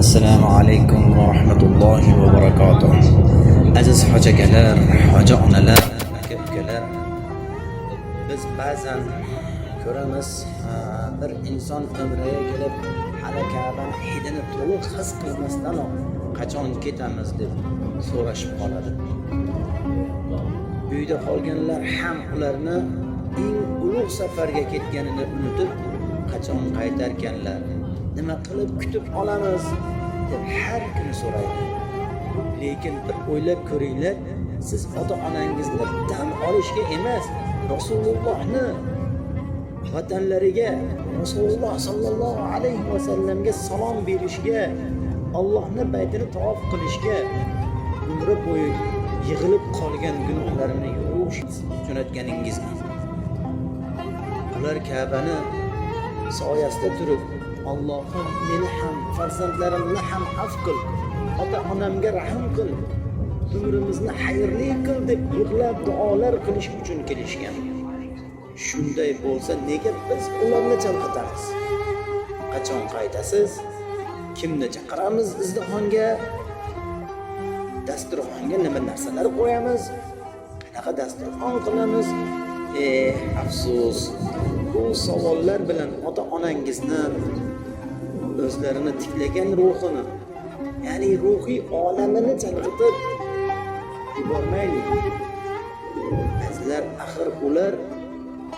Assalomu alaykum va rahmatullohi va barakatuh. Aziz hojigalar, hoji onalar, aka ukalar, biz ba'zan ko'ramiz, bir inson umriga kelib hali Ka'bani hidini to'liq his qilmasdanoq qachon ketamiz deb so'rashib qoladi. Uyda qolganlar ham ularni eng ulug' safarga ketganini unutib, qachon qaytarkanlar, nima qilib kutib olamiz deb har kuni so'raydi. Lekin bir o'ylab ko'ringlar, siz ota-onangizni dam olishga emas, Rasulullohni vatanlariga, Rasululloh sallallohu alayhi va sallamga salom berishga, Allohning baytini tavof qilishga umri bo'yi yig'ilib qolgan gunohlarini yuvish jo'natganingizni. Ular Ka'bani soyasida turib, Allohim meni ham, farzandlarimni ham afv qil, ota-onamga rahm qil, umrimizni xayrli qil deb yig'lab duolar qilish uchun kelishgan. Shunday bo'lsa, nega biz ularni chalg'itamiz? Qachon qaytasiz? Kimni chaqiramiz izdihomga? Dasturxonga nima narsalar qo'yamiz? Qanaqa dasturxon qilamiz? Afsus, bu savollar bilan ota-onangizni o'zlarini tiklagan ruhini, ya'ni ruhiy olamini chalg'itib yubormaylik. Bizlar axir ular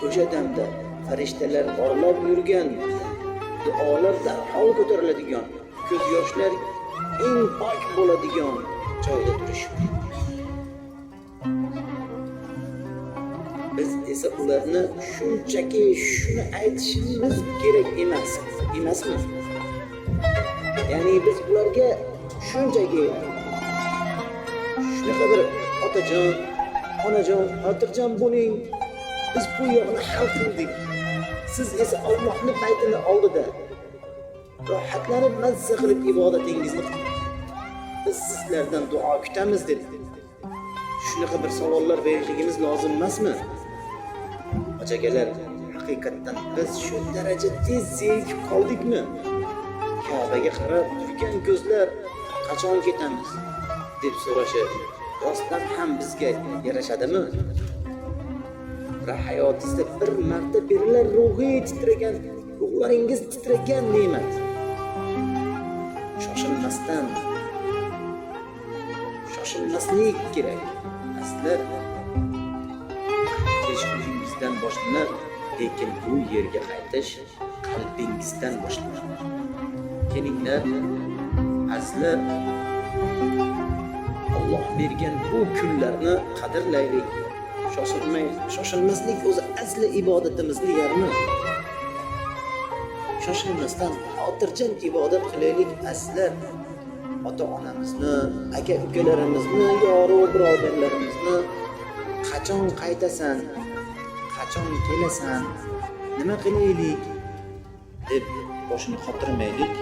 o'sha damda farishtalar orlab yurgan, duolar darhol ko'tariladigan, ko'z yoshlar eng pok bo'ladigan joyda turishibdi. Biz esa ularni shunchaki shuni aytishimiz kerak emasmi? Ya'ni biz ularga shunchaki shunaqa bir otajon, onajon, xotirjam bo'ling, biz bu yo'lni hal qildik. Siz esa Allohning baytini oldida rohatlanib mazza qilib ibodatingizni biz sizlardan duo kutamiz deb shunaqa bir savollar berishligimiz lozim emasmi? Hojigalar, haqiqatdan biz shu daraja tez zerikib qoldikmi? Ka'baga qarab turgan ko'zlar qachon ketamiz deb so'rashi rostdan ham bizga yarashadimi? Hayotingizda bir marta berilar ruhiy titragan, ruhlaringiz titragan ne'mat. Shoshilmaslik kerak. Asli o'zingizdan boshlanib, lekin bu yerga qaytish qalbingizdan boshlanadi. Kelinglar, asli Alloh bergan bu kunlarni qadrlaylik. Shoshilmaslik o'zi asli ibodatimizning yarmi. Shoshilmasdan xotirjam ibodat qilaylik. Asli ota-onamizni, aka-ukalarimizni, yoru birodarlarimizni qachon qaytasan, qachon kelasan, nima qilaylik deb boshini qotirmaylik.